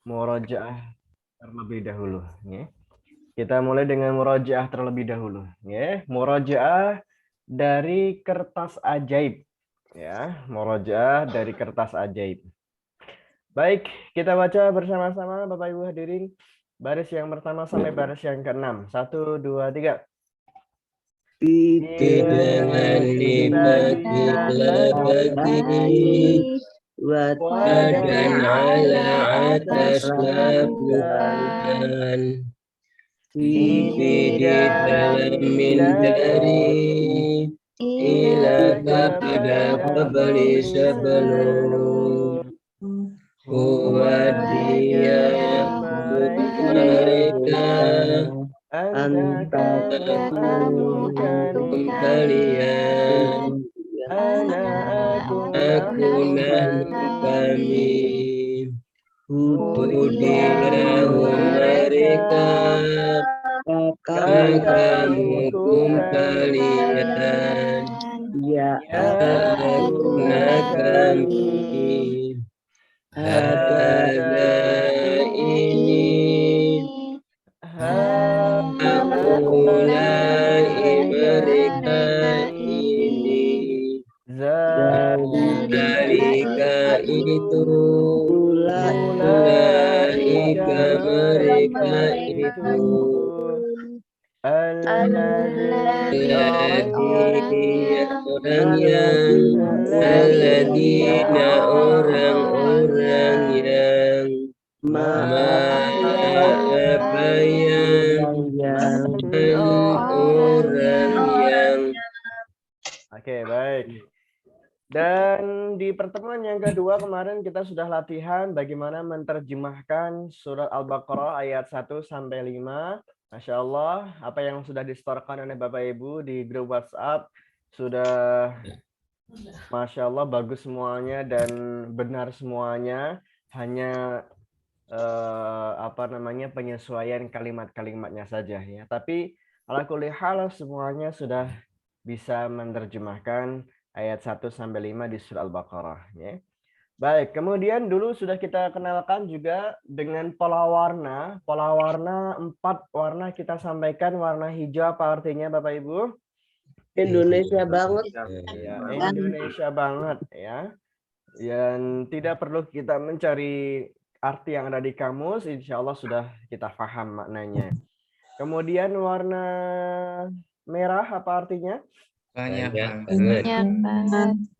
murojaah terlebih dahulu. Ya. Kita mulai dengan murojaah terlebih dahulu. Ya. Murojaah dari kertas ajaib. Ya, murojaah dari kertas ajaib. Baik, kita baca bersama-sama Bapak Ibu hadirin. Baris yang pertama sampai baris yang keenam. 1, 2, 3. Dengan bila bagi wadan ala atas labuan di dalam dari ila kepada kembali sebelum dia mereka Anta kamu kalian aku aku nahnu kami Hudiyahu mereka kamu kalian ya aku kami ada ini mulai mereka ini Zalika itu Ulaika mereka itu Alladzina orang-orang yang apa yang orang yang Oke, baik. Dan di pertemuan yang kedua kemarin kita sudah latihan bagaimana menerjemahkan surat Al-Baqarah ayat 1 sampai 5. Masya Allah, apa yang sudah disetorkan oleh Bapak Ibu di grup WhatsApp sudah Masya Allah bagus semuanya dan benar semuanya. Hanya penyesuaian kalimat-kalimatnya saja ya. Tapi ala kulli hal semuanya sudah bisa menerjemahkan ayat 1 sampai 5 di surah Al-Baqarah ya. Baik, kemudian dulu sudah kita kenalkan juga dengan pola warna. Pola warna 4 warna kita sampaikan. Warna hijau apa artinya Bapak Ibu? Indonesia banget. Ya, Indonesia banget ya. Yang tidak perlu kita mencari arti yang ada di kamus, insya Allah sudah kita paham maknanya. Kemudian warna merah apa artinya?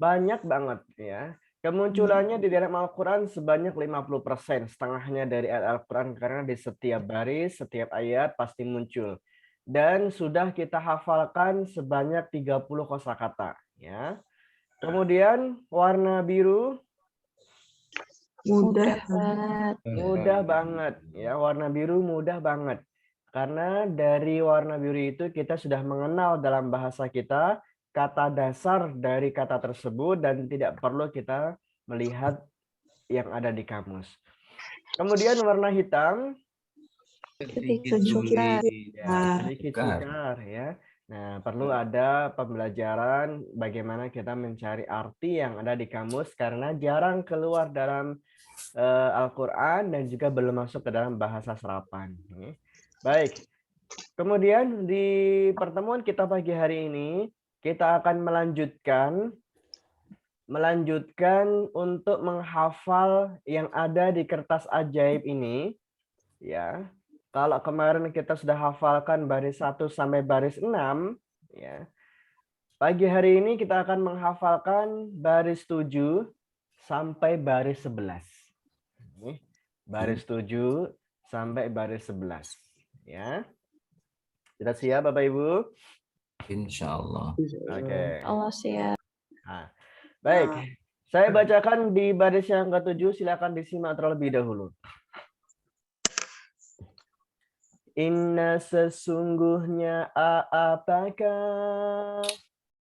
Banyak banget ya. Kemunculannya di dalam Al-Quran sebanyak 50%, setengahnya dari ayat Al-Quran karena di setiap baris, setiap ayat pasti muncul. Dan sudah kita hafalkan sebanyak 30 kosakata ya. Kemudian warna biru mudah banget ya, warna biru mudah banget. Karena dari warna biru itu kita sudah mengenal dalam bahasa kita kata dasar dari kata tersebut dan tidak perlu kita melihat yang ada di kamus. Kemudian warna hitam sedikit sukar ya. Nah, perlu ada pembelajaran bagaimana kita mencari arti yang ada di kamus karena jarang keluar dalam Al-Quran dan juga belum masuk ke dalam bahasa serapan. Baik, kemudian di pertemuan kita pagi hari ini, kita akan melanjutkan untuk menghafal yang ada di kertas ajaib ini. Ya, kalau kemarin kita sudah hafalkan baris 1 sampai baris 6, ya. Pagi hari ini kita akan menghafalkan baris 7 sampai baris 11. Baris 7 sampai baris 11. Ya. Sudah siap Bapak Ibu? Insya Allah. Oke. Allah siap. Nah, baik. Saya bacakan di baris yang ke-7, silakan disimak terlebih dahulu. Inna sesungguhnya apakah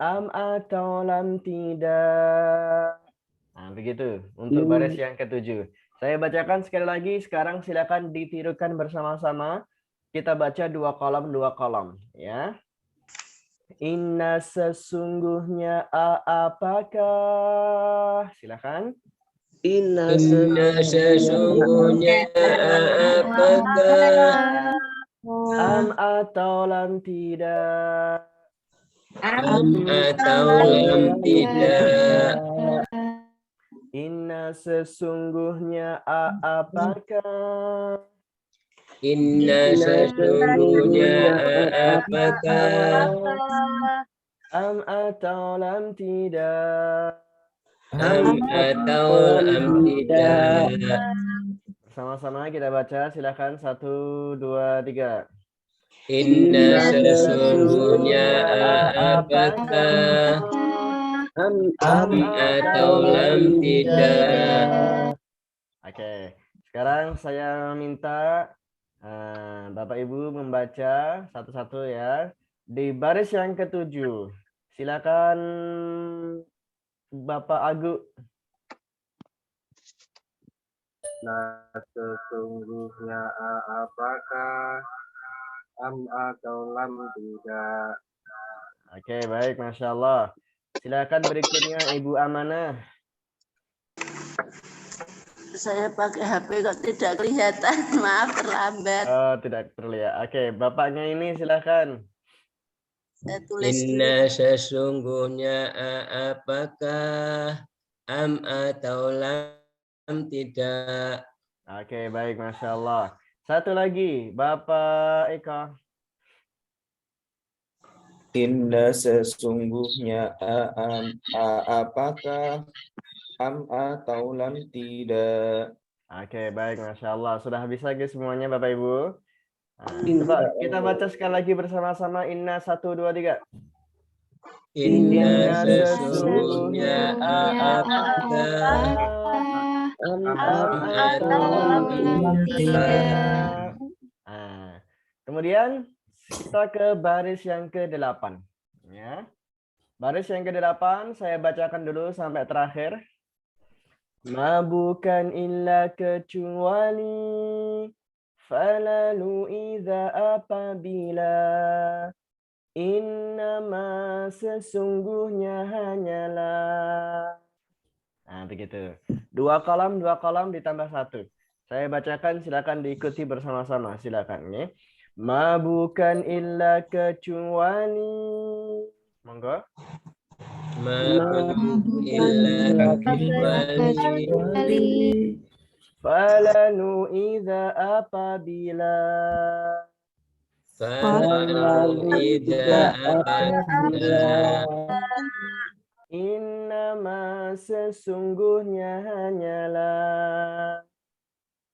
am atau lam tidak. Nah, begitu untuk baris yang ke-7. Saya bacakan sekali lagi, sekarang silakan ditirukan bersama-sama. Kita baca 2 kolom ya. Inna sesungguhnya apakah. Silakan. Inna sesungguhnya apakah Am atau lam tidak. atau lam tidak. Inna sesungguhnya apakah. Inna sesungguhnya apakah Am atau lam tidak. am atau lam tidak. Sama-sama kita baca, silakan 1, 2, 3. Inna sesungguhnya apakah am am atau lam tidak. Oke, sekarang saya minta Bapak Ibu membaca satu-satu ya. Di baris yang ke-7, silakan Bapak Agu. Nah, sesungguhnya apakah am atau lam tidak. Oke, baik, Masya Allah. Silakan berikutnya Ibu Amanah. Saya pakai HP kok tidak kelihatan. Maaf terlambat. Oh, tidak terlihat. Oke, bapaknya ini silakan. Saya tulis Inna sesungguhnya apakah am atau lam tidak. Oke, baik, Masya Allah. Satu lagi, Bapak Eka. Inna sesungguhnya apakah am atau lam tidak. Oke, baik, Masya Allah. Sudah bisa guys semuanya Bapak Ibu? Nah, coba kita baca sekali lagi bersama-sama. Inna 1, 2, 3. Inna sesungguhnya apakah am am atau lam tidak. Nah, kemudian kita ke baris yang ke-8. Ya. Baris yang ke-8 saya bacakan dulu sampai terakhir. Ma bukan illa kecuali falalu idza apabila innama sesungguhnya hanyalah. Nah, begitu. 2 kolam ditambah 1. Saya bacakan, silakan diikuti bersama-sama. Silakan ya. Ma bukan illa kecuali. Monggo. Ma illa kecuali Falanu idza apabila falau idza apabila innama sesungguhnya hanyalah.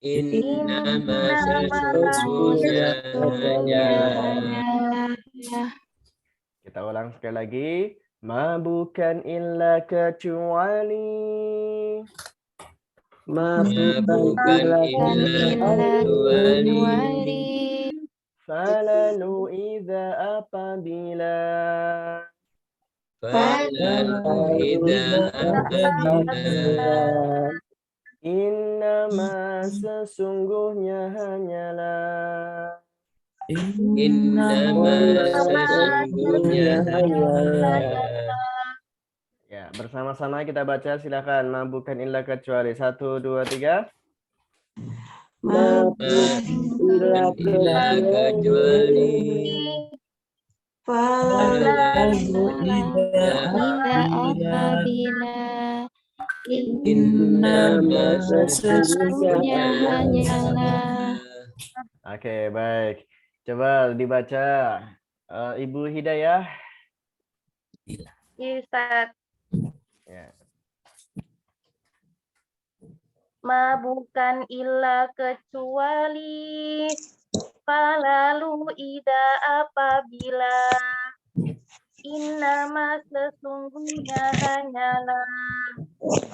innama sesungguhnya hanyalah. Kita ulang sekali lagi. Ma bukan illa kecuali. ma bukan illa kecuali Falanu idza apabila falau idza apabila innama sesungguhnya hanyalah. innama sesungguhnya hanyalah. Ya, bersama-sama kita baca, silakan. Ma bukan illa kecuali. 1, 2, 3. ma Illa kecuali innama sesungguhnya hanyalah. Oke, baik. Coba dibaca. Ibu Hidayah. Ustaz. Ya. Ma bukan illa kecuali falalu ida apabila innama sesungguhnya hanyalah.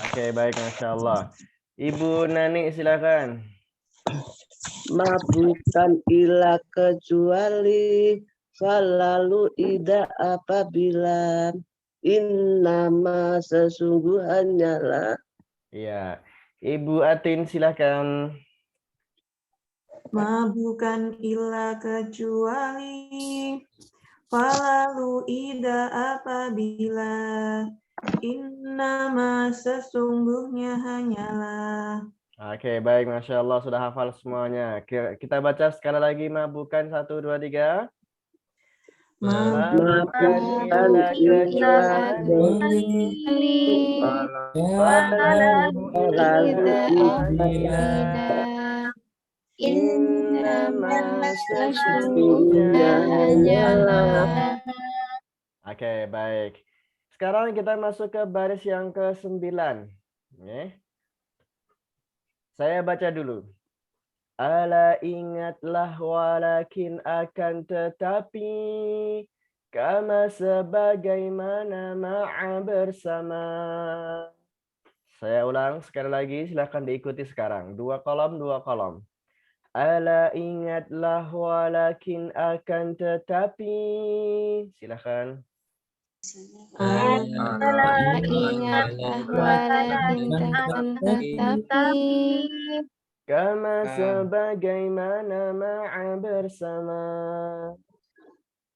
Oke, baik, Masya Allah. Ibu Nani, silakan. ma bukan illa kecuali falalu ida apabila innama sesungguhnya lah. Iya. Ibu Atin, silakan. Ma bukan illa kecuali falalu ida apabila Innama sesungguhnya hanyalah. Oke, baik. Masya Allah sudah hafal semuanya. Kita baca sekali lagi mabukan 1, 2, 3. Mabukan illa kecuali innama sesungguhnya hanyalah. Oke, baik. Sekarang kita masuk ke baris yang ke-9. Saya baca dulu. Ala ingatlah walakin akan tetapi kama sebagaimana ma'a bersama. Saya ulang sekali lagi, silahkan diikuti sekarang. 2 kolom, 2 kolom. Ala ingatlah walakin akan tetapi. Silahkan. Ingatlah walakin akan tetapi Kama sebagaimana ma'a bersama.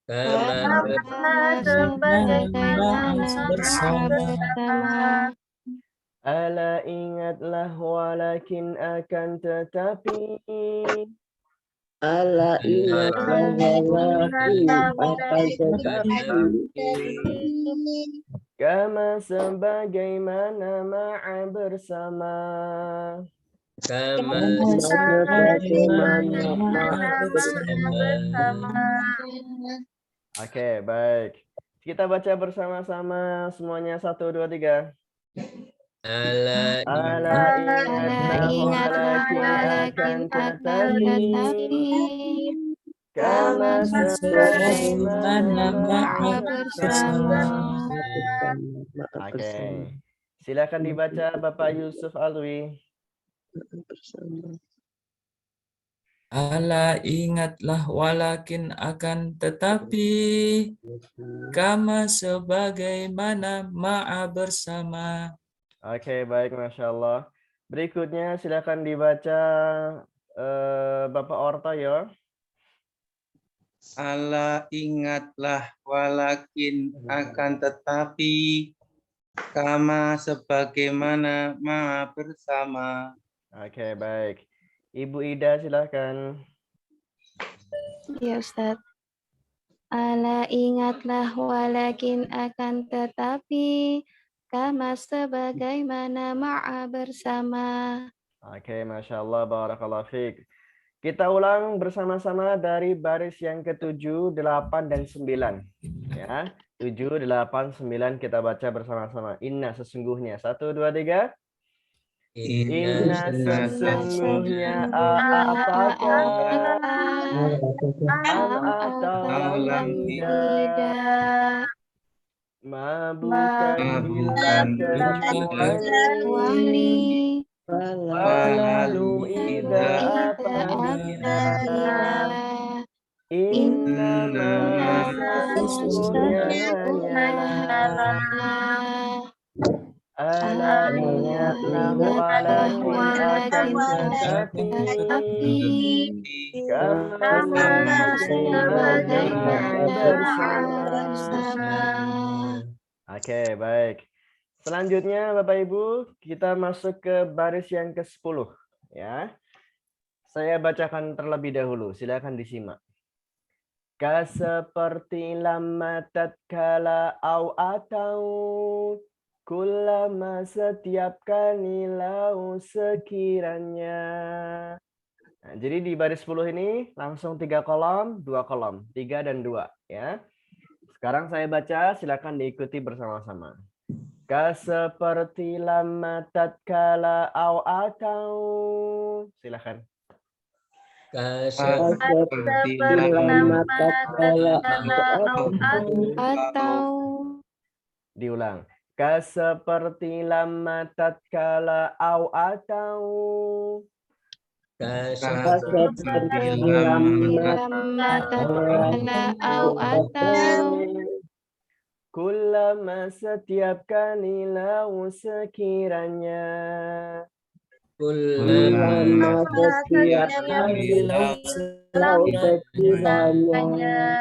kama sebagaimana bersama. Ala ingatlah walakin akan tetapi. Ala ingatlah walakin akan tetapi. Kama sebagaimana ma'a bersama. Kama sebagaimana ma'a bersama. Oke, baik. Kita baca bersama-sama semuanya 1, 2, 3. Ala Ingatlah walakin akan tetapi Kama sebagaimana ma'a bersama. Oke. Silakan dibaca Bapak Yusuf Alwi. Ala ingatlah walakin akan tetapi kama sebagaimana ma'a bersama. Oke, baik, Masya Allah. Berikutnya silakan dibaca Bapak Orto ya. Ala ingatlah walakin akan tetapi kama sebagaimana maha bersama. Oke, baik. Ibu Ida silakan. Ya Ustaz. Ala ingatlah walakin akan tetapi kama sebagaimana ma'a bersama. Oke, Masya Allah, Barakallahu fiik. Kita ulang bersama-sama dari baris yang ke-7, 8, dan 9. Ya, 7, 8, 9 kita baca bersama-sama. Inna sesungguhnya. 1, 2, 3. Inna sesungguhnya apakah am atau tidak ma bukan bila kecuali lalu ida apabila innama sesungguhnya hanyalah. Ala ingatlah walakin akan tetapi kama sebagaimana bersama. Oke, baik. Selanjutnya Bapak Ibu, kita masuk ke baris yang ke-10 ya. Saya bacakan terlebih dahulu, silakan disimak. Seperti lamma tatkala au atau kullama setiap kali lau sekiranya. Nah, jadi di baris 10 ini langsung 3 kolom, 2 kolom, 3 dan 2 ya. Sekarang saya baca, silakan diikuti bersama-sama. Seperti lamma tatkala au atau. Silakan. Seperti lamma tatkala Atau Diulang. Seperti lamma tatkala au atau. seperti lamma tatkala au atau Kullama setiap kali lau sekiranya. Kullama setiap kali lau sekiranya.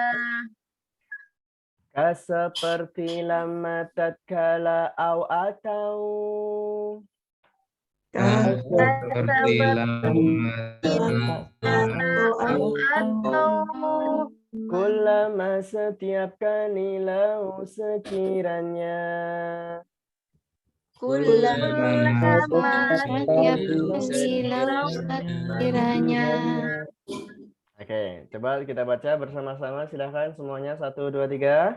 Ka seperti lama tatkala au atau. Seperti lama atau Kullama setiap kali lau sekiranya. kullama Setiap kali lau sekiranya. Oke, coba kita baca bersama-sama. Silahkan semuanya. 1, 2, 3.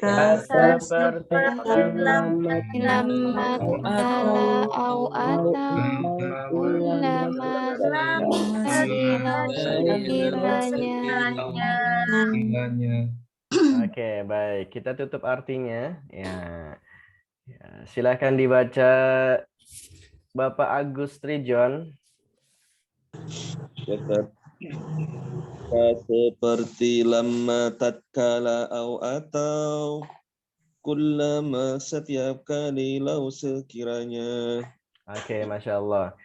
Ka seperti lama Lama kala au atau kullama sekali lau sekiranya. Oke, baik. Kita tutup artinya. Ya. Silahkan dibaca Bapak Agus Trijon. Seperti lama tatkala au atau kullama setiap kali lau sekiranya. Oke, Masya Allah.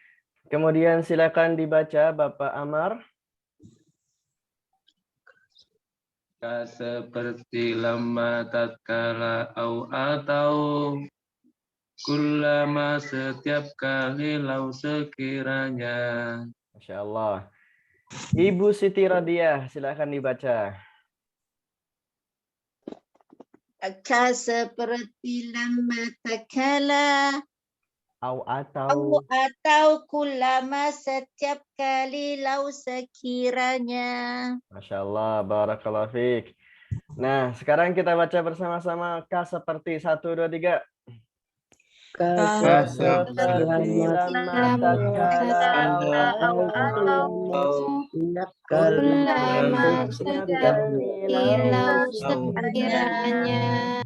Kemudian silakan dibaca Bapak Amar. Ka seperti lama tatkala au atau kullama setiap kali lau sekiranya. Masya Allah. Ibu Siti Rodiah, silakan dibaca. Ka seperti lama tatkala Au atau. atau kullama setiap kali lau sekiranya. Masya Allah, barakallahu fiik. Nah, sekarang kita baca bersama-sama ka seperti 1, 2, 3. Ka seperti lama lama tatkala au atau Kullama setiap kali lau sekiranya.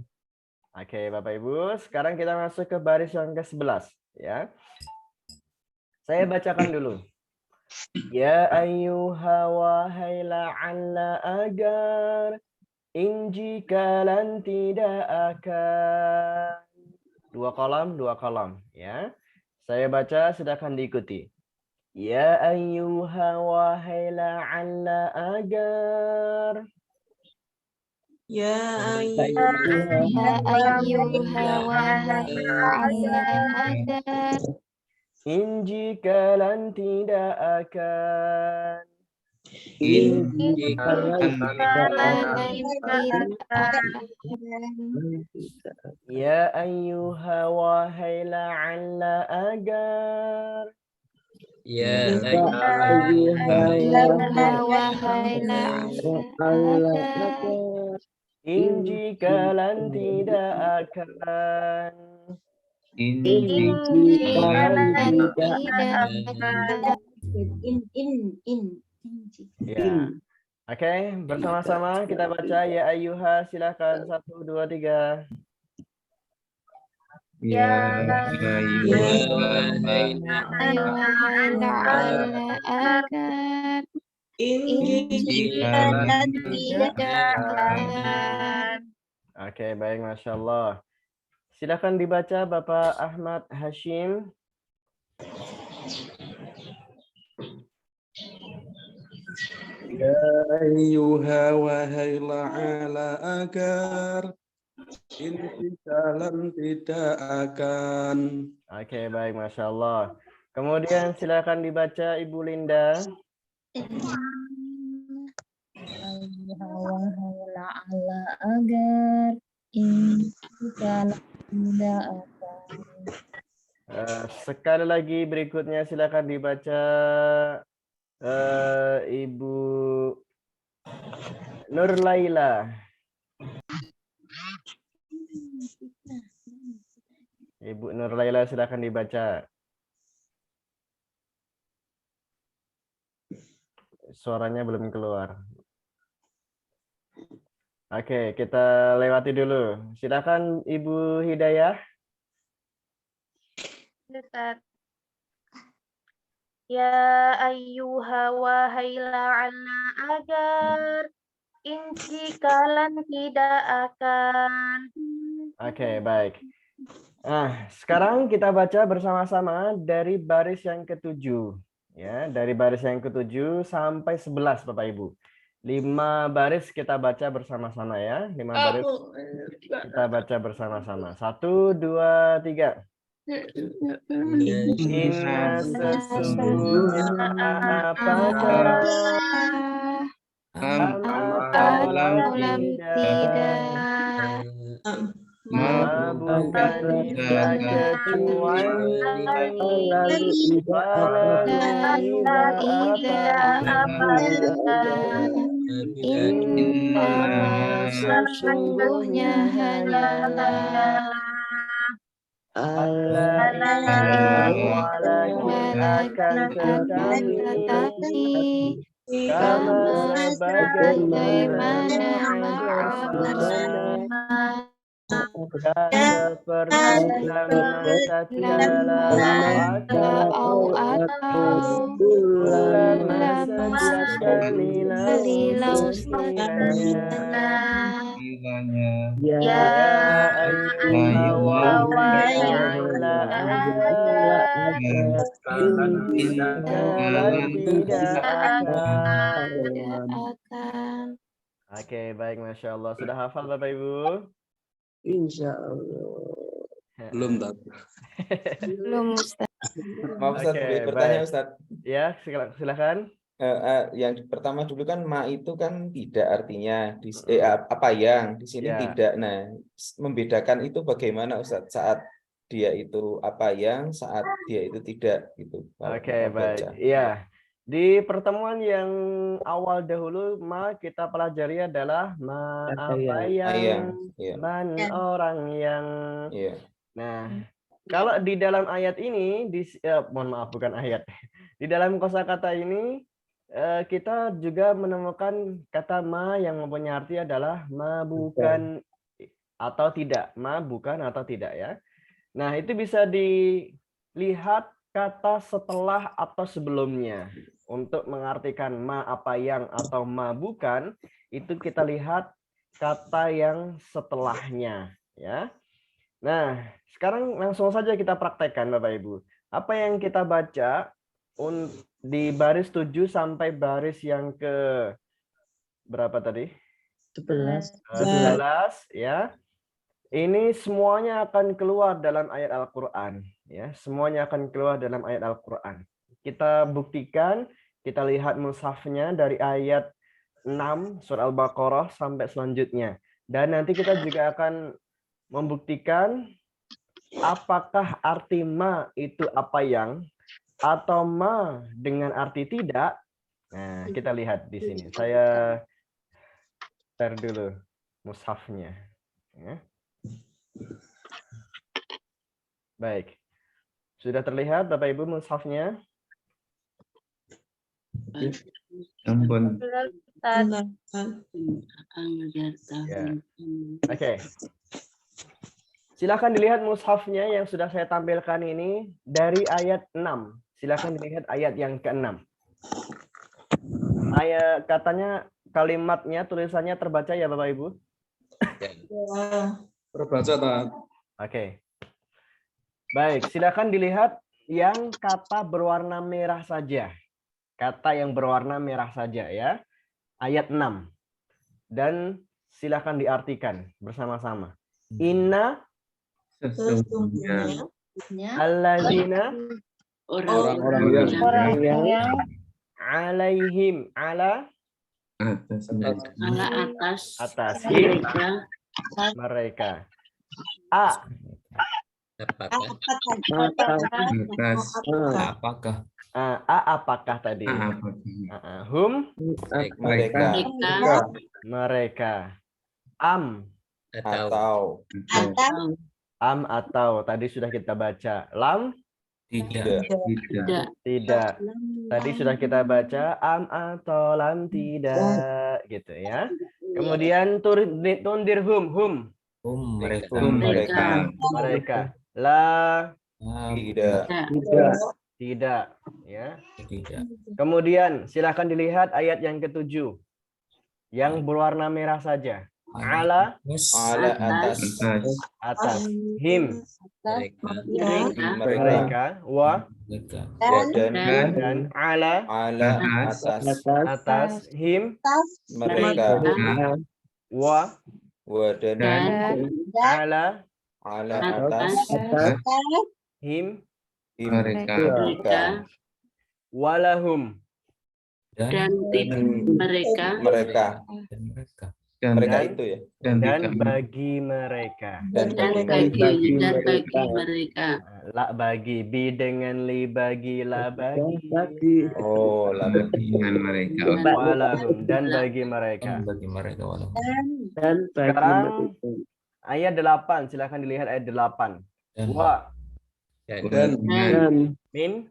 Oke, Bapak Ibu, sekarang kita masuk ke baris yang ke-11 ya. Saya bacakan dulu. Ya ayyuha wahai la'alla agar in jikalan tidak akan. 2 kolam ya. Saya baca, silakan diikuti. Ya ayyuha wahai la'alla agar. Ya ayyuha wahai la'alla agar In jikalan tidak akan. Ya ayyuha wahai la'alla agar. Ya wahai la'alla agar In jikalan tidak akan. In Ya. Oke, bersama-sama kita baca ya ayyuha, silakan 1, 2, 3. Ya wahai la'alla agar Jikalan tidak akan. Oke, baik, Masya Allah. Silakan dibaca Bapak Ahmad Hashim. Ya ayyuha wahai la'ala agar intisalan tidak akan. Oke, baik, Masya Allah. Kemudian silakan dibaca Ibu Linda. wahai la'alla agar intisalan tidak akan. Sekali lagi berikutnya silakan dibaca Ibu Nur Laila. Ibu Nur Laila silakan dibaca. Suaranya belum keluar. Oke, kita lewati dulu. Silakan Ibu Hidayah. Ya ayyuha wahai la'alla agar in jikalan tidak akan. Oke, baik. Nah, sekarang kita baca bersama-sama dari baris yang ke-7. Ya, dari baris yang ke-7 sampai 11, Bapak Ibu. 5 baris kita baca bersama-sama ya. 5 baris kita baca bersama-sama. 1, 2, 3. Inna sesungguhnya apakah Alam tidak bukan tidak kecuali Inna sesungguhnya hanyalah walakin akan tetapi kama sebagaimana bersama seperti lama tatkala atau lama setiap kali lau sekiranya ya akan. Oke, baik, Masya Allah. Sudah hafal Bapak Ibu? Insya Allah. Belum tak. Belum Ustaz. Maaf Ustaz, Oke, boleh bertanya baik. Ustaz. Ya, silakan. Yang pertama dulu kan ma itu kan tidak artinya apa yang di sini Ya. tidak. Nah, membedakan itu bagaimana Ustaz saat dia itu apa yang, saat dia itu tidak gitu. Kalau Oke, kita baik. baca. Iya. Di pertemuan yang awal dahulu kita pelajari adalah apa yang, Iya. man orang yang. Iya. Nah, kalau di dalam ayat ini mohon maaf bukan ayat. Di dalam kosakata ini kita juga menemukan kata ma yang mempunyai arti adalah ma bukan atau tidak, ma bukan atau tidak ya. Nah, itu bisa dilihat kata setelah atau sebelumnya. Untuk mengartikan ma apa yang atau ma bukan, itu kita lihat kata yang setelahnya ya. Nah, sekarang langsung saja kita praktekkan Bapak Ibu. Apa yang kita baca di baris 7 sampai baris yang ke berapa tadi? 11. 11 ya. Ini semuanya akan keluar dalam ayat Al-Qur'an ya. Semuanya akan keluar dalam ayat Al-Qur'an. Kita buktikan, kita lihat mushafnya dari ayat 6 surah Al-Baqarah sampai selanjutnya. Dan nanti kita juga akan membuktikan apakah arti ma itu apa yang atau ma dengan arti tidak. Nah, kita lihat di sini. Saya share dulu mushafnya. Ya. Baik. Sudah terlihat Bapak Ibu mushafnya? Ampun. Ya. Oke. Silakan dilihat mushafnya yang sudah saya tampilkan ini dari ayat 6. Silakan dilihat ayat yang ke-6. Ayat katanya kalimatnya tulisannya terbaca ya Bapak Ibu? Terbaca tak? Oke. Baik, silakan dilihat yang kata berwarna merah saja. Kata yang berwarna merah saja ya. Ayat 6. Dan silakan diartikan bersama-sama. Inna Sesungguhnya alladzina Orang-orang yang alaihim ala atas mereka. Apakah? Apakah tadi? Hum mereka. Atau tadi sudah kita baca. Lam tidak. Tadi sudah kita baca atau lam tidak gitu ya. Kemudian tundir hum mereka. La tidak ya. Tidak. Kemudian silakan dilihat ayat yang ke-7 yang berwarna merah saja. ala ala atas atas, him mereka mereka, wa dan ala ala atas, him mereka wa dan ala atas him mereka walahum dan mereka mereka Dan- itu ya dan bagi mereka. dan bagi mereka La bagi, bi dengan li bagi, la bagi. oh lah dengan mereka. Walahum dan bagi mereka. bagi mereka walau. Dan bagi Sekarang mereka. ayat 8, silakan dilihat ayat 8. Dan Wa Dan Dan min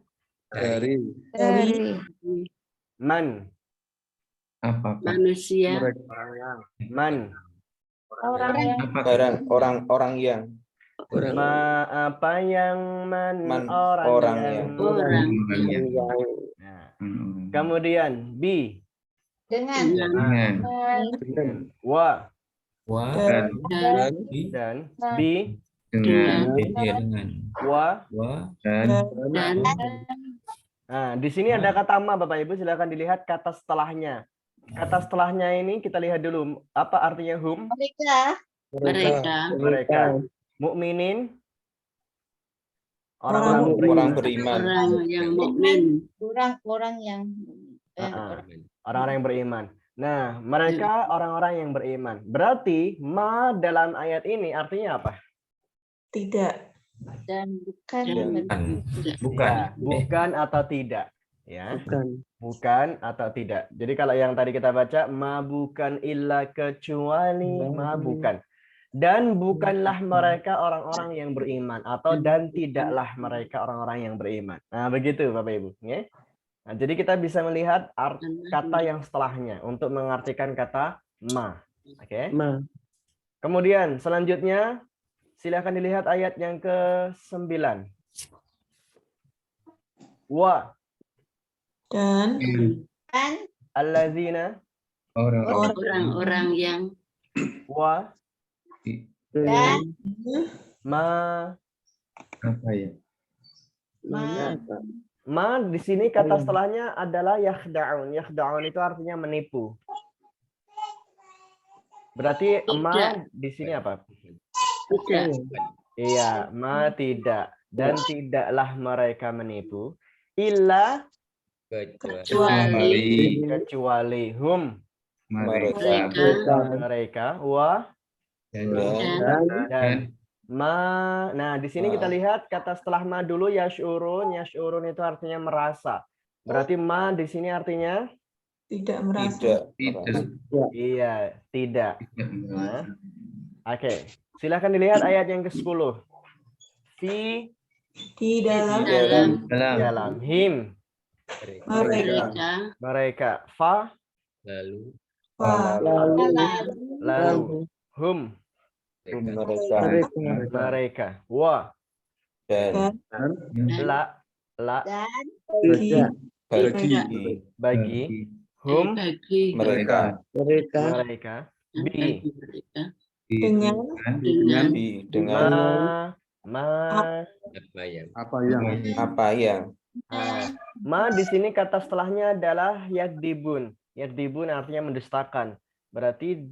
dari Dari man Apakah manusia man Orang yang barang orang yang ma apa yang man, Man, orang, orang yang. orang yang Nah, kemudian bi dengan dengan wa Wa dan dan bi dengan dengan wa. dan Nah, di sini ada kata ma, Bapak Ibu, silakan dilihat kata setelahnya. Kata setelahnya ini kita lihat dulu apa artinya hum. mereka Mukminin orang beriman orang yang mukmin orang-orang yang orang-orang yang beriman. Nah, mereka orang-orang yang beriman. Berarti ma dalam ayat ini artinya apa? Tidak. dan bukan bukan Ya, bukan atau tidak. Ya, bukan bukan atau tidak. Jadi kalau yang tadi kita baca ma bukan illa kecuali ma bukan. Dan bukanlah mereka orang-orang yang beriman atau dan tidaklah mereka orang-orang yang beriman. Nah, begitu Bapak Ibu, ya. Nah, jadi kita bisa melihat kata yang setelahnya untuk mengartikan kata ma. Oke. ma Kemudian selanjutnya silakan dilihat ayat yang ke-9. Wa Dan allazina orang-orang yang wa dan ma. apa ya? mana apa? Ma di sini kata setelahnya adalah yakhda'un. Yakhda'un itu artinya menipu. Berarti ma di sini apa? tidak Iya, ma tidak dan tidaklah mereka menipu illa kecuali hum mereka mereka wa dan ma. Nah, di sini kita lihat kata setelah ma dulu yash'urun. Yash'urun itu artinya merasa. Berarti ma di sini artinya tidak merasa. tidak iya, tidak. Nah, Oke. Silakan dilihat ayat yang ke-10. Fi Di dalam dalam him mereka fa lalu lalu hum mereka wa dan la bagi hum mereka mereka bi dengan dengan ma apa yang ma di sini kata setelahnya adalah yakdibun. Yakdibun artinya mendustakan. Berarti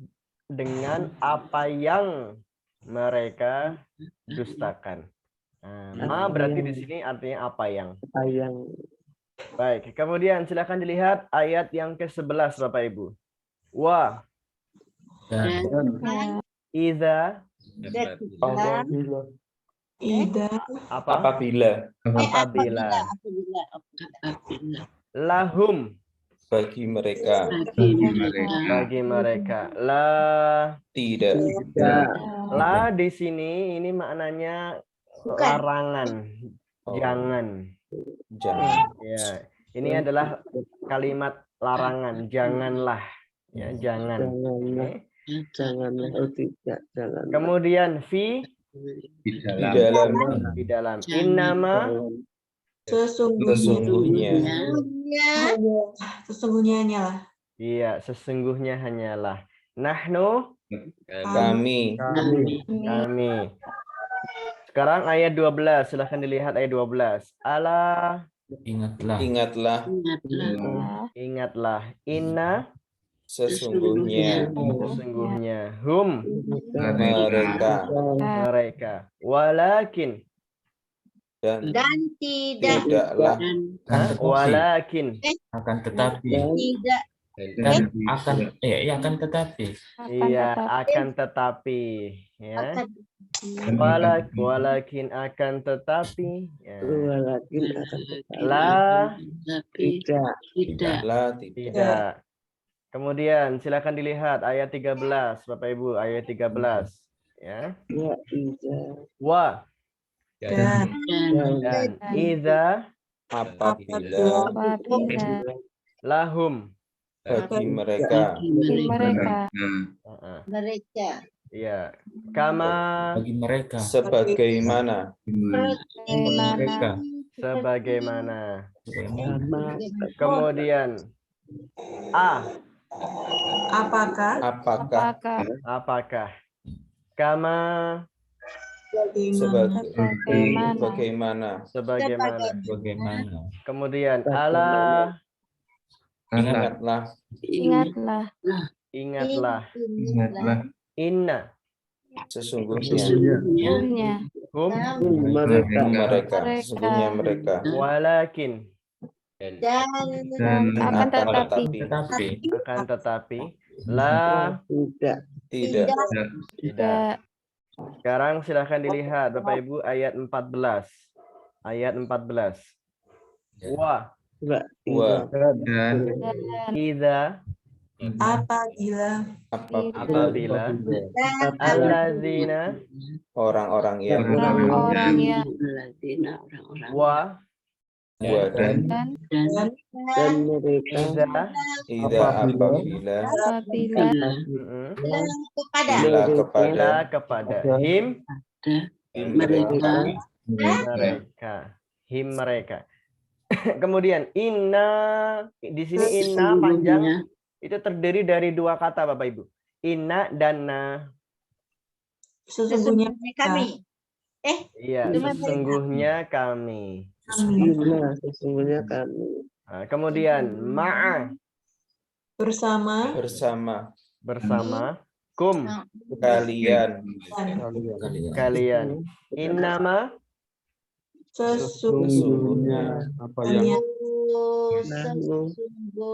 dengan apa yang mereka dustakan. Ma berarti di sini artinya apa yang. Baik, kemudian silakan dilihat ayat yang ke-11 Bapak Ibu. Wa iza apabila lahum bagi mereka la tidak la di sini ini maknanya larangan, jangan. Ya, ini adalah kalimat larangan, janganlah. Ya, jangan. Janganlah, tidak, jangan. Kemudian fi di dalam innama sesungguhnya Sesungguhnya hanyalah. iya, sesungguhnya hanyalah. Nahnu, kami. kami. Sekarang ayat 12, silahkan dilihat ayat 12. Ala, Ingatlah. Ingatlah ingatlah. Inna, sesungguhnya sesungguhnya. Hum, mereka mereka. Walakin, dan Dan tidak. tidaklah walakin. Akan tetapi. Tidak. Dan akan. Akan tetapi. Iya, akan tetapi. Ya. Akan. Walakin akan tetapi. Ya. Walakin akan tetapi. La, Tidak. tidaklah tidak. tidak. Kemudian silakan dilihat ayat 13, Bapak Ibu, ayat 13. Ya. Ya, tidak. Wa, Dan dan idza Apabila lahum. bagi mereka Mereka. Ya. Kama, Bagi mereka. sebagaimana Mereka. sebagaimana. Sama. Kemudian apakah apakah. Kama, bagaimana sebagaimana sebagaimana. Kemudian ala, ingatlah ingatlah. Ingatlah Inna, sesungguhnya hum, mereka sesungguhnya mereka walakin, Dan akan tetapi akan tetapi, la, tidak tidak. Sekarang silahkan dilihat Bapak Ibu ayat 14. Ayat 14. Wa, dan idza, apabila apabila, allazina, orang-orang yang wa, dan Dan mereka idza, apabila kepada. bila kepada him, mereka mereka. Kemudian inna, di sini inna panjang itu terdiri dari dua kata Bapak Ibu. Inna dan na. sesungguhnya Kami. Iya, sesungguhnya kami. sesungguhnya kami Nah, kemudian ma'a, bersama bersama, kum, kalian. Innama, sesungguhnya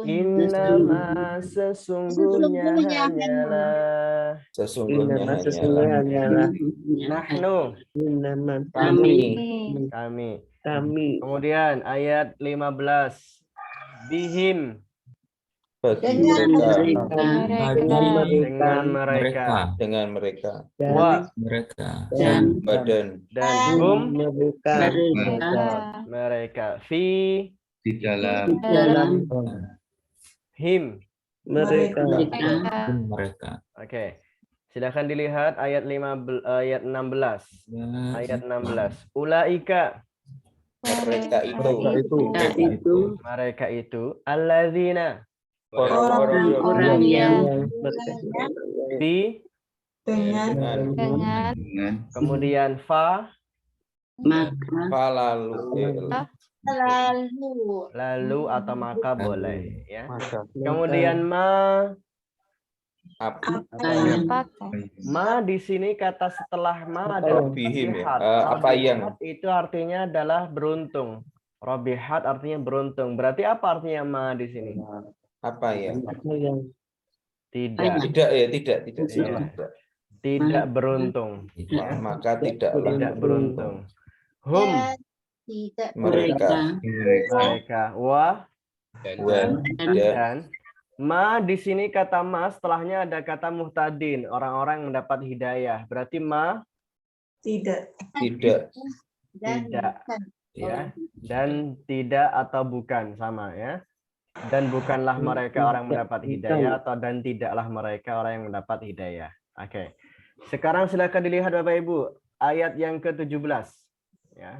innama, sesungguhnya hanyalah, hanyalah nahnu, kami. Kemudian ayat 15, bihim, dengan mereka, wa, dan hum, mereka, fi, di dalam him. mereka Oke. Silakan dilihat ayat 16. Ayat 16. Ulaika, mereka itu alladzina, Orang yang fi, dengan kemudian fa, lalu atau maka boleh ya. Kemudian ma di sini kata setelah ma adalah bihim ya. robihat. Apa yang Itu artinya adalah beruntung. Robihat artinya beruntung. Berarti apa artinya ma di sini? apa yang Tidak. Tidak beruntung. Maka tidaklah Tidak beruntung. Hum, mereka wa, dan ma di sini kata ma setelahnya ada kata muhtadin, orang-orang yang mendapat hidayah. Berarti ma tidak ya, dan tidak atau bukan sama ya. Dan bukanlah mereka orang yang mendapat hidayah atau dan tidaklah mereka orang yang mendapat hidayah. Oke. Sekarang silakan dilihat Bapak Ibu ayat yang ke-17 ya.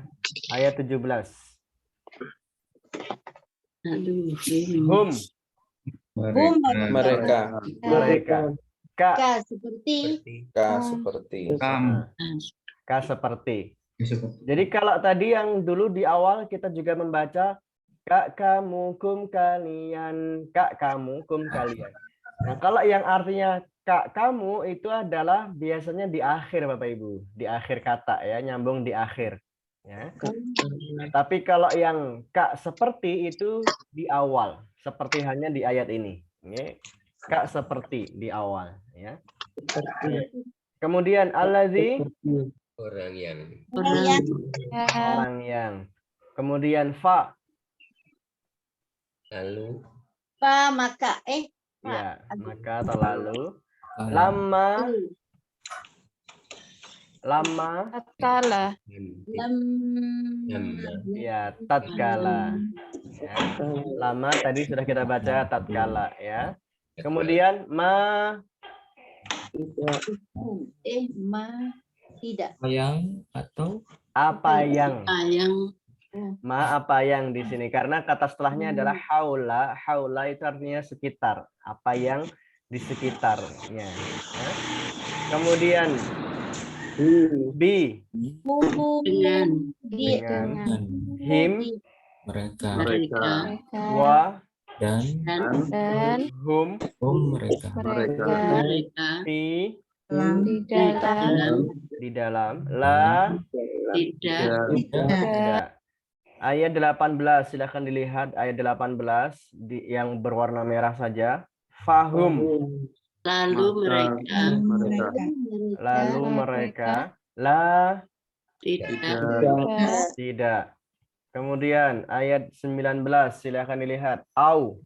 Ayat 17. Hum, mereka Ka. Ka seperti. Ka seperti. Kam. Ka seperti. Jadi kalau tadi yang dulu di awal kita juga membaca kak kamu kum kalian, kak kamu kum kalian. Nah, kalau yang artinya kak kamu itu adalah biasanya di akhir Bapak Ibu, di akhir kata ya, nyambung di akhir. Ya. Tapi kalau yang kak seperti itu di awal, seperti hanya di ayat ini. Oke. Kak seperti di awal. Ya. Kemudian allazi Orang yang. orang yang. Kemudian fa. Lalu. Pa maka Ya, maka atau lalu. Lama. Lama. Tatkala. Ya, tatkala. Ya. Lama tadi sudah kita baca tatkala ya. Kemudian ma. tidak. Yang atau Apa yang? Yang. Ma apa yang di sini karena kata setelahnya adalah haula. Haula itu artinya sekitar. Apa yang di sekitarnya. Ya. Kemudian bi Dengan. dengan him mereka wa dan hum mereka fi Di dalam. di dalam la tidak. Ayat 18 silakan dilihat ayat 18 yang berwarna merah saja. Fahum. Lalu mereka la tidak. Kemudian ayat 19 silakan dilihat. Au.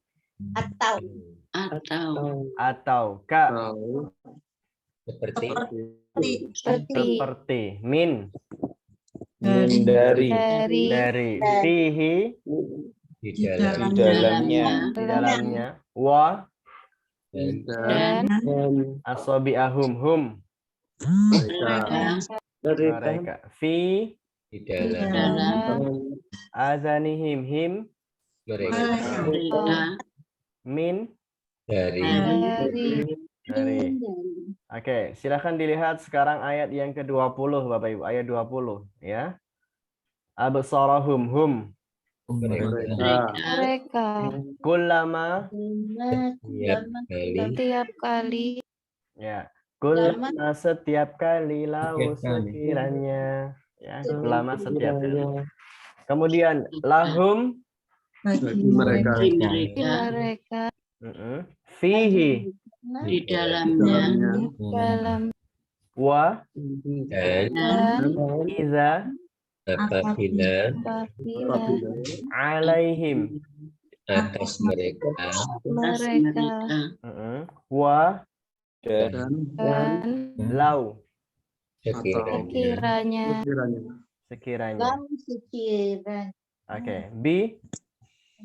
Atau ka. Seperti. Min. Dari. Fihi. Di Dalamnya. Wa. Dan Asabi'ahum. Hum. Mereka. Fi. Di dalam. Azanihim. Him. Mereka. Min. Dari. Oke, silakan dilihat sekarang ayat yang ke-20 Bapak Ibu, ayat 20 ya. Absarahum hum. mereka Kullama setiap kali ya. Kullama setiap kali lau sekiranya ya, kullama setiap kali. Kemudian lahum mereka fihi di dalamnya dalam wa Dan iza apabila alaihim atas mereka wa dan lau sekiranya sekiranya. Oke, bi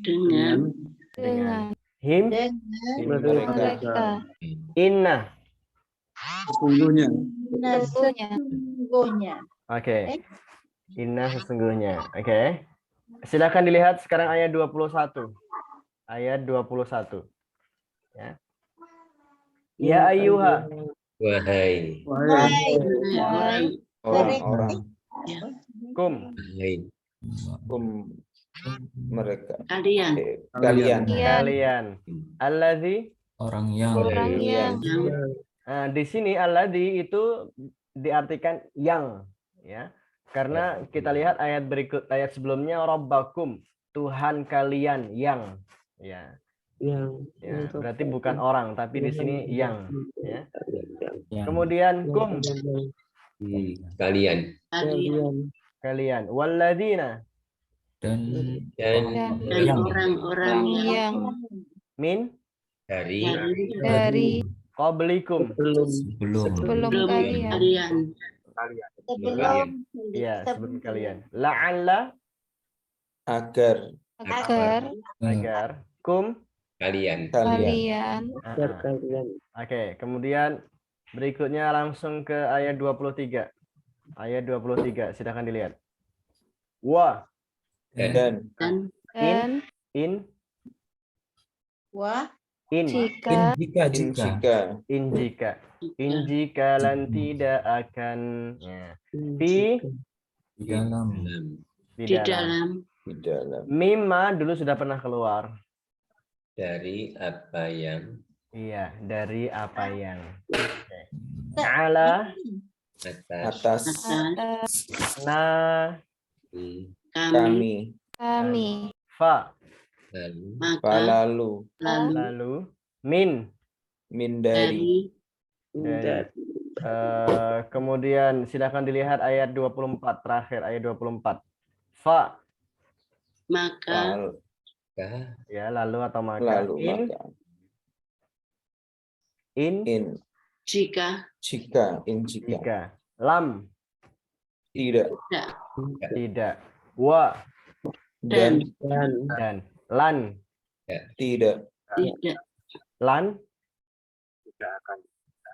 dengan him mereka inna. Sesungguhnya. Oke. Inna sesungguhnya. Oke. Silakan dilihat sekarang ayat 21. Ayat 21. Ya. Ya ayyuha. wahai Orang-orang. Kum. Mereka. kalian Kalian. Allazi. orang yang Nah, di sini alladzi itu diartikan yang ya. Karena kita lihat ayat berikut ayat sebelumnya rabbakum, Tuhan kalian yang ya. Ya, berarti bukan orang tapi di sini yang ya. Kemudian kum kalian kalian walladzina dan orang-orang yang min dari qablikum sebelum kalian ya sebelum kalian la'alla Agar kum kalian Oke, kemudian berikutnya langsung ke ayat 23. Ayat 23, silakan dilihat. Wa dan in wa In. Jika. In jika lan tidak akan. Ya. Fi. Di dalam. Di dalam. Di dalam. Mimma dulu sudah pernah keluar. Dari apa yang. Iya, dari apa yang. Okay. Ala. Atas. Na. Kami. Fa. Lalu. Lalu. Min. Dari. Kemudian silakan dilihat ayat 24 terakhir, ayat 24. Fa. Maka. Ya, lalu atau maka. In. Jika. Jika. Lam. Tidak. Wa. Dan. Lan. Tidak. Lan.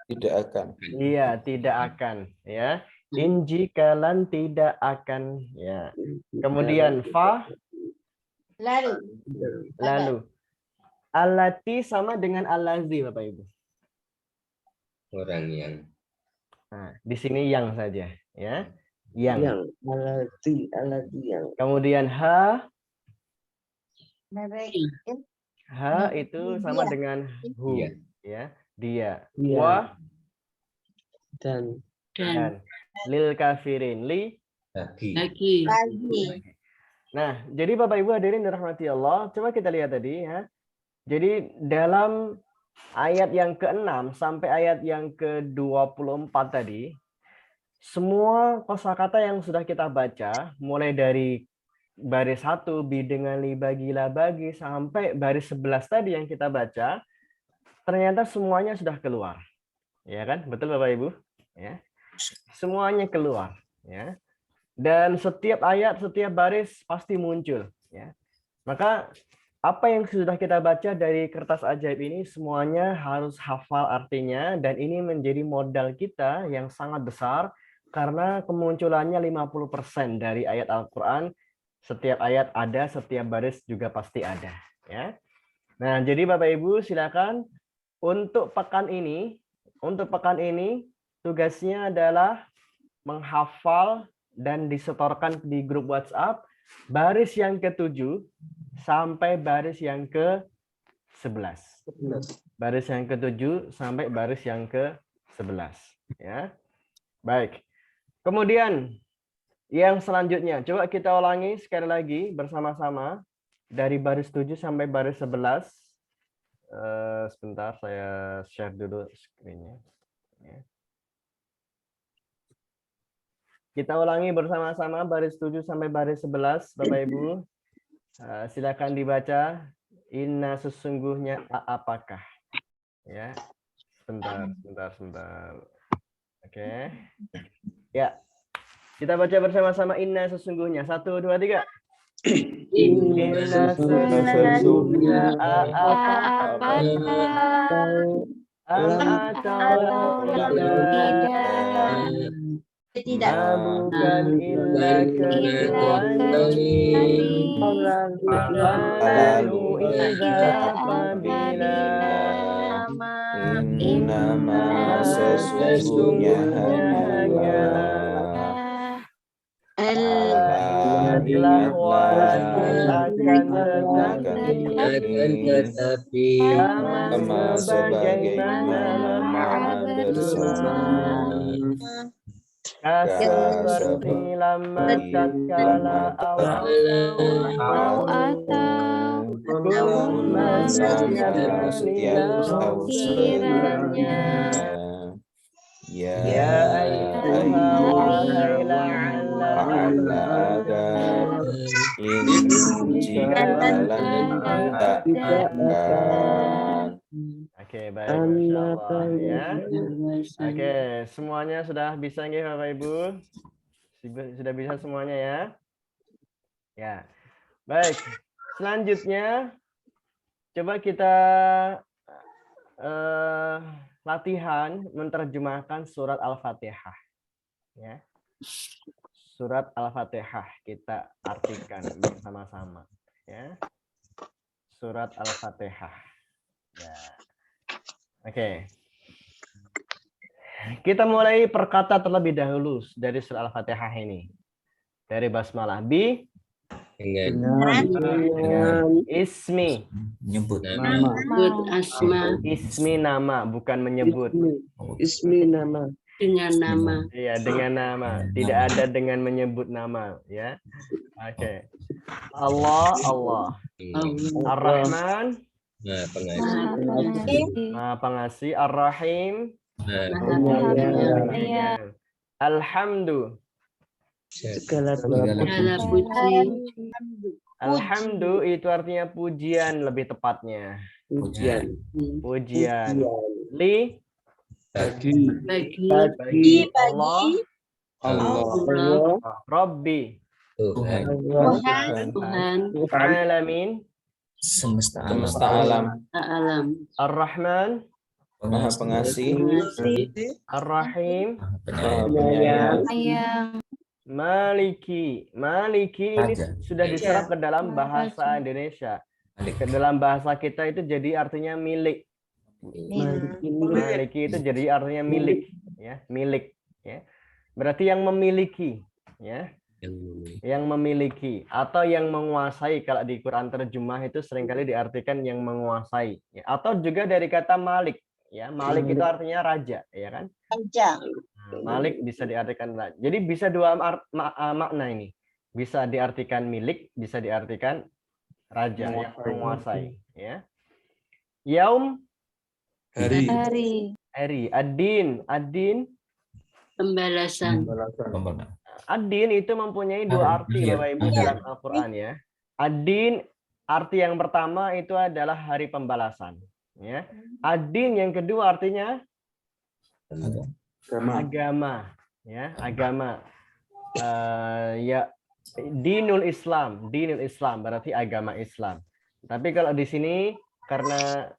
Tidak akan. Iya, tidak akan. Ya. In jika lan tidak akan. Ya. Kemudian fa. Lalu. Alati sama dengan alazi, Bapak Ibu. Orang yang. Nah, di sini yang saja, ya. Yang. Alati yang. Kemudian ha. Ha itu sama dengan hu, ya. Dia. Wa. Dan. Lil kafirin. Lagi. Nah, jadi Bapak Ibu hadirin dirahmati Allah, coba kita lihat tadi ya. Jadi dalam ayat yang ke-6 sampai ayat yang ke-24 tadi, semua kosakata yang sudah kita baca, mulai dari baris 1 bi dengan li bagi la bagi sampai baris 11 tadi yang kita baca, ternyata semuanya sudah keluar. Ya kan? Betul Bapak Ibu? Ya. Semuanya keluar, ya. Dan setiap ayat, setiap baris pasti muncul. Ya. Maka apa yang sudah kita baca dari kertas ajaib ini semuanya harus hafal artinya, dan ini menjadi modal kita yang sangat besar karena kemunculannya 50% dari ayat Al-Quran. Setiap ayat ada, setiap baris juga pasti ada. Ya. Nah, jadi Bapak Ibu silakan untuk pekan ini tugasnya adalah menghafal dan disetorkan di grup WhatsApp baris yang ke-7 sampai baris yang ke-11. Baris yang ke-7 sampai baris yang ke-11. Ya. Baik. Kemudian yang selanjutnya, coba kita ulangi sekali lagi bersama-sama dari baris 7 sampai baris 11. Sebentar, saya share dulu screen-nya. Ya. Kita ulangi bersama-sama baris 7 sampai baris 11, Bapak Ibu. Silakan dibaca. Inna sesungguhnya apakah. Ya. Sebentar. Oke. Ya. Kita baca bersama-sama inna sesungguhnya. 1, 2, 3. Inna sesungguhnya apakah. Tidak. Bukan illa lalu apabila Innama sesungguhnya Akan tetapi kama sebagaimana nama bersama seperti lama tatkala awal setiap tahu sekiranya ya agar ini tidak akan. Oke, baik, Masya Allah, ya. Oke, semuanya sudah bisa nggih Bapak Ibu? Sudah bisa semuanya ya? Ya. Baik. Selanjutnya coba kita latihan menerjemahkan surat Al-Fatihah. Ya. Surat Al-Fatihah kita artikan bersama-sama, ya. Surat Al-Fatihah. Ya. Oke. Kita mulai perkata terlebih dahulu dari surah Al-Fatihah ini. Dari basmalah. Dengan Dengan ismi. Menyebut. Nama. Sebut asma Ismi nama, bukan menyebut. Ismi nama. dengan nama. Iya, dengan nama. Tidak ada dengan menyebut nama, ya. Oke. Allah, Allah. Ar-Rahman, Maha Pengasih. Maha Pengasih. Maha Pengasih. Ar-Rahim, Maha Penyayang. Alhamdu. Segala Segala puji Alhamdu itu artinya pujian lebih tepatnya. pujian. Pujian. Li Bagi bagi Allah, Allah. Rabbi, Tuhan. Tuhan alamin, Semesta alam. Semesta alam. alam. Ar-Rahman, Maha Pengasih. Ar-Rahim, Maha Maha Penyayang. Penyayang. Maliki. Maliki ini Raja. sudah diserap ke dalam bahasa Indonesia. Ke dalam bahasa kita itu jadi artinya milik. Maliki itu jadi artinya milik, ya, milik, ya. Berarti yang memiliki, ya. Yang memiliki atau yang menguasai. Kalau di Quran terjemah itu seringkali diartikan yang menguasai, ya. Atau juga dari kata malik, ya. Malik itu artinya raja, ya kan? Malik bisa diartikan raja. Jadi bisa dua makna ini. Bisa diartikan milik, bisa diartikan raja yang menguasai, ya. Yaum, Hari. hari. Ad-din, Pembalasan. Pembenar. ad-din itu mempunyai dua arti Bapak Ibu dalam Al-Qur'an, ya. Ad-din arti yang pertama itu adalah hari pembalasan, ya. Ad-din yang kedua artinya agama, ya, agama. Ya, dinul Islam berarti agama Islam. Tapi kalau di sini karena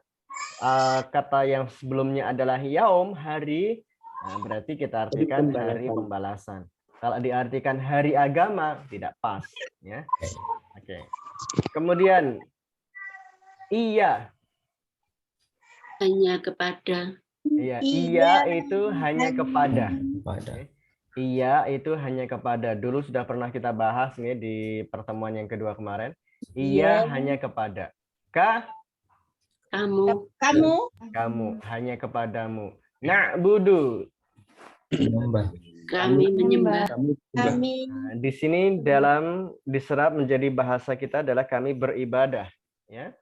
kata yang sebelumnya adalah yaum, hari, nah berarti kita artikan hari pembalasan. Kalau diartikan hari agama tidak pas, ya. Oke. Kemudian iya. Hanya kepada. Iya, iya itu hanya kepada. Pada. Iya itu hanya kepada. Dulu sudah pernah kita bahas nih di pertemuan yang kedua kemarin. Iya hanya kepada. Kamu hanya kepadamu. Na'budu. Menyembah. Kami menyembah. Nah, di sini diserap menjadi bahasa kita adalah kami beribadah, ya.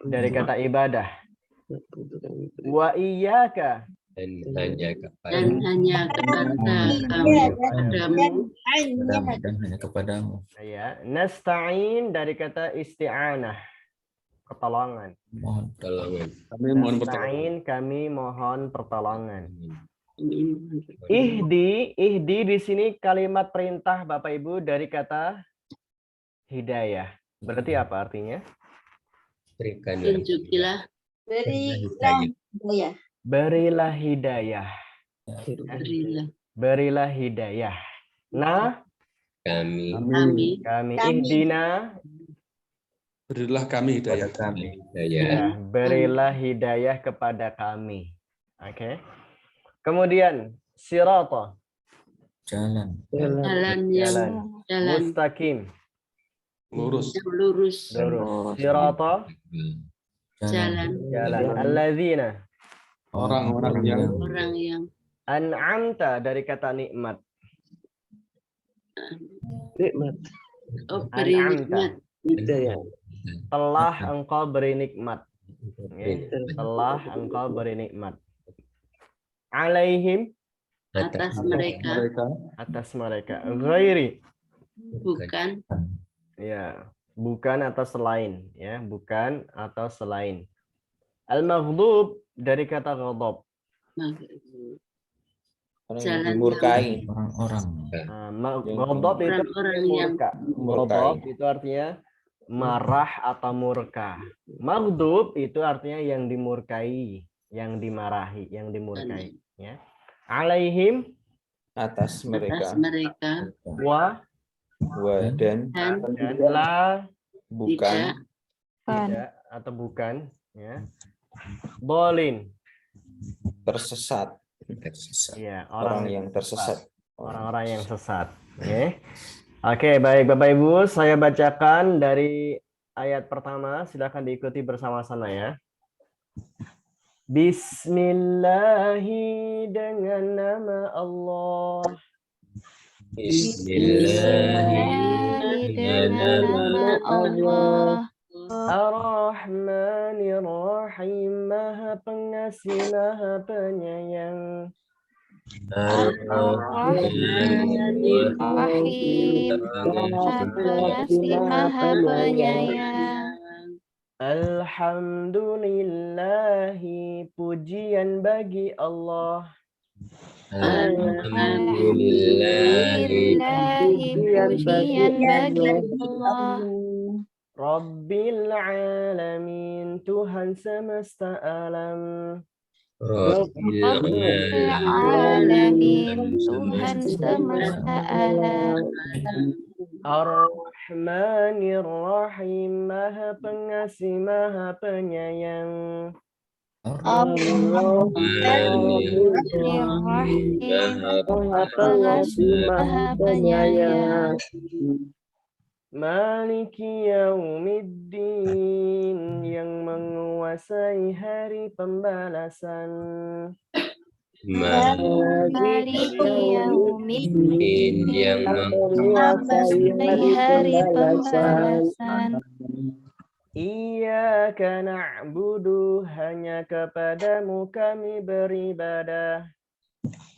Dari kata ibadah. Wa iyyaka. Dan hanya kepada Dan hanya kepada kami. Kepadamu. Dan hanya kepadamu. Ya, nasta'in dari kata isti'anah. Pertolongan. Mohon. pertolongan. Kami mohon pertolongan. Nasta'in kami mohon pertolongan. Amin. Ihdi di sini kalimat perintah Bapak Ibu dari kata hidayah. Berarti apa artinya? Berikan Tunjukilah. Berilah hidayah. Berilah. Berilah hidayah. Nah, kami Kami. ihdina, Berilah kami hidayah. Kami. daya ya, berilah hidayah kepada kami. Oke. Kemudian sirata, Jalan. Jalan yang jalan mustaqim, Lurus. yang lurus. lurus. Sirata, Jalan jalan. Alladzina, Orang-orang yang orang yang an'amta dari kata nikmat. Nikmat. beri An'amta. nikmat. Hidayah. Telah engkau beri nikmat. Ya, telah engkau beri nikmat. Alaihim, Atas mereka. atas mereka. Ghairi, Bukan. ya, bukan atau selain, ya, bukan atau selain. Al-maghdub dari kata ghadab. Orang yang Jalan dimurkai. Orang-orang. Ghadab itu Orang-orang yang murka. Ghadab itu artinya marah atau murka. Maghdub itu artinya yang dimurkai, yang dimarahi, yang dimurkai, ya. Alaihim Atas mereka. atas mereka. wa Dan dan la bukan. Bukan. tidak atau bukan, ya. Bolin. tersesat. Iya, Orang yang tersesat. Orang-orang yang sesat. Oke. Oke, baik Bapak Ibu, saya bacakan dari ayat pertama, silakan diikuti bersama-sama ya. Bismillahi dengan nama Allah. Bismillahirrahmanirrahim. dengan nama Allah. Ar-Rahmanir-Rahim, Maha Pengasih, Maha Penyayang. Ar-Rahmanir-Rahim, Maha Pengasih, Maha Penyayang. Alhamdulillahi, pujian bagi Allah. Alhamdulillahi. Pujian bagi Allah. Rabbil alamin, Tuhan semesta alam. Rabbil Alamin, Tuhan semesta alam. Ar-Rahmanir-Rahim, Maha Pengasih, Maha Penyayang. Ar-Rahmanir-Rahim, Maha Pengasih, Maha Penyayang. Maliki Yaumiddin, yang menguasai hari pembalasan. Maliki Yaumiddin, yang menguasai hari pembalasan. Iyyaka na'budu, hanya kepadamu kami beribadah.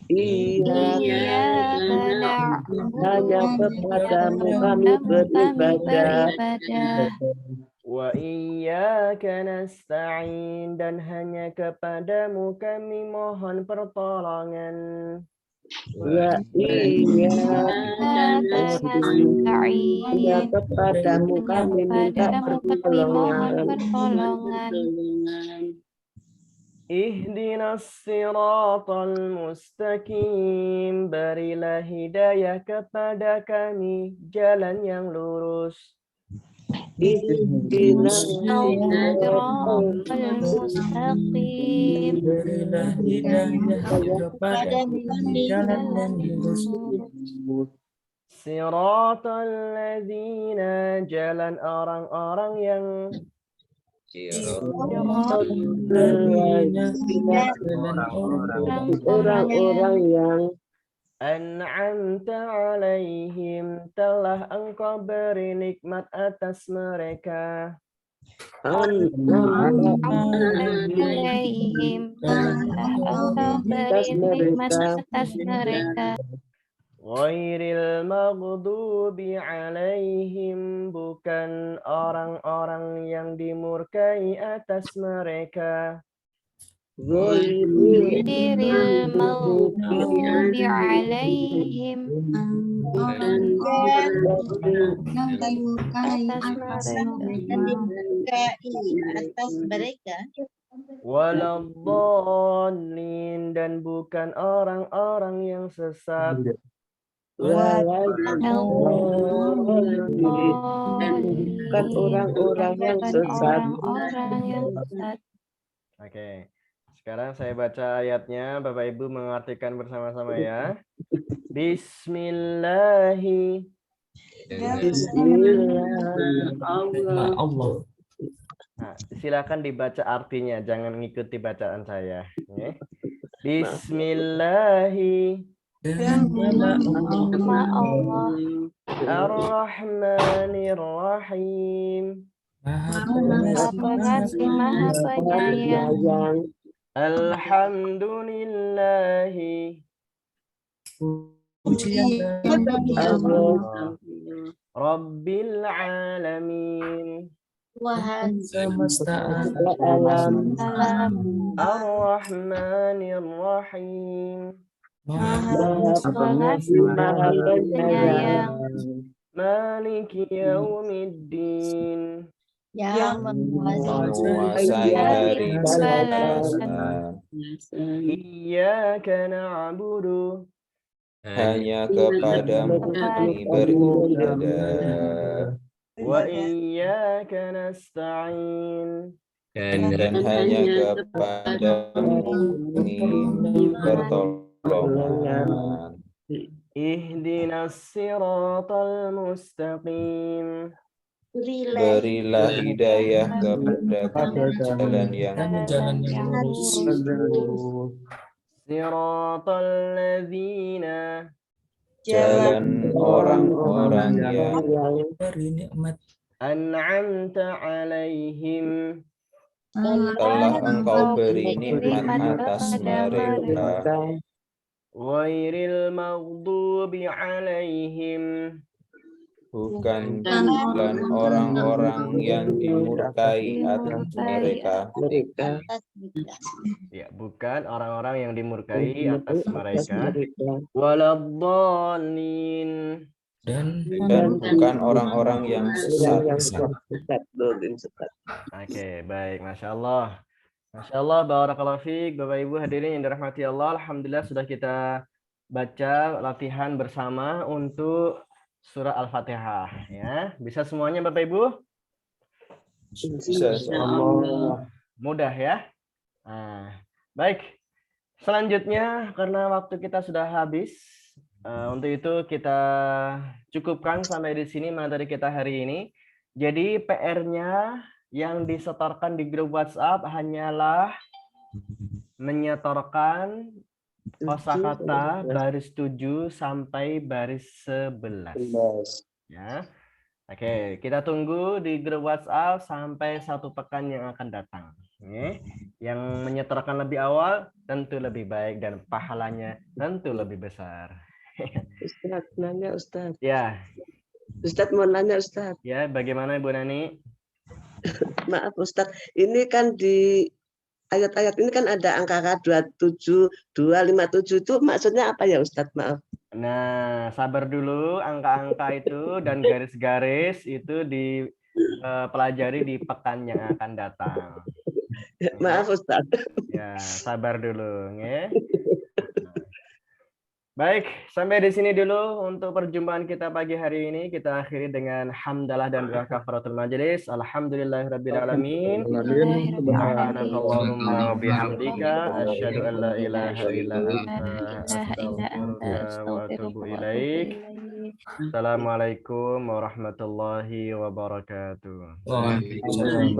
Iyyaka na'budu, Hanya kepadamu kami beribadah. Wa iyyaka nasta'in, dan hanya kepadamu kami mohon pertolongan. Wa iyyaka nasta'in, hanya kepadamu kami minta pertolongan. Ihdinas siratal mustaqim, berilah hidayah kepada kami jalan yang lurus. Ihdinas siratal mustaqim, Berilah hidayah kepada kami jalan yang lurus. Siratal ladzina, jalan orang-orang yang orang-orang yang an'amta alaihim, telah engkau beri nikmat atas mereka. alaihim, engkau beri nikmat atas mereka. Ghairil maghdubi alaihim, bukan orang-orang yang dimurkai atas mereka. Ghairil maghdubi alaihim, atas mereka. Waladdallin, dan bukan orang-orang yang sesat. bukan orang-orang yang sesat. Oke, sekarang saya baca ayatnya, Bapak Ibu mengartikan bersama-sama ya. Bismillahi. Allah. Nah, silakan dibaca artinya, jangan ngikuti bacaan saya. Oke. Bismillahi. Nama Allah. Ar-Rahmanir-Rahim. Maha Pengasih, Maha Penyayang. Alhamdulillahi. Rabbil alamin. Semesta alam. Ar-Rahmanir-Rahim. Maha Pengasih, Maha Penyayang. Maliki Yaumiddin. Yang Menguasai hari pembalasan. Iyyaka na'budu, Hanya kepadamu kami beribadah. wa iyyaka nasta'in. dan hanya kepadamu kami pertolongan. Ihdinas siratal mustaqim. Berilah hidayah kepada kami jalan yang kami jalan yang lurus. Siratal ladzina. jalan orang-orang yang Beri nikmat An'amta alaihim. telah Engkau beri nikmat atas mereka, Ghairil maghdubi alaihim. bukan orang-orang yang dimurkai atas mereka, Ya, bukan orang-orang yang dimurkai atas mereka. Waladhdallin. dan bukan orang-orang yang sesat. Oke, baik. Masya Allah. Masya Allah, barakallahu fiik, Bapak Ibu hadirin yang dirahmati Allah. Alhamdulillah sudah kita baca latihan bersama untuk surah Al-Fatihah. Ya, bisa semuanya Bapak Ibu? Bisa. Mudah ya. Nah, baik. Selanjutnya, karena waktu kita sudah habis, untuk itu kita cukupkan sampai di sini materi kita hari ini. Jadi PR-nya yang disetorkan di grup WhatsApp hanyalah menyetorkan kosakata baris 7 sampai baris 11. Ya. Oke, kita tunggu di grup WhatsApp sampai 1 pekan yang akan datang. Oke. Yang menyetorkan lebih awal tentu lebih baik dan pahalanya tentu lebih besar. Ustaz, nanya Ustaz. Ya, Ustaz mau nanya Ustaz. ya bagaimana Ibu Nani? Maaf Ustaz, ini kan di ayat-ayat ini kan ada angka 27, 257 itu maksudnya apa ya Ustaz? Maaf. Nah, sabar dulu, angka-angka itu dan garis-garis itu dipelajari di pekan yang akan datang. Maaf Ustaz. Ya, sabar dulu, ya. Baik, sampai di sini dulu untuk perjumpaan kita pagi hari ini. Kita akhiri dengan hamdalah dan doa kafaratul majelis. Alhamdulillahirabbil alamin. Subhanakallahumma wa bihamdika asyhadu an la ilaha illa anta astaghfiruka wa atubu ilaik. Assalamualaikum warahmatullahi wabarakatuh. Waalaikumsalam.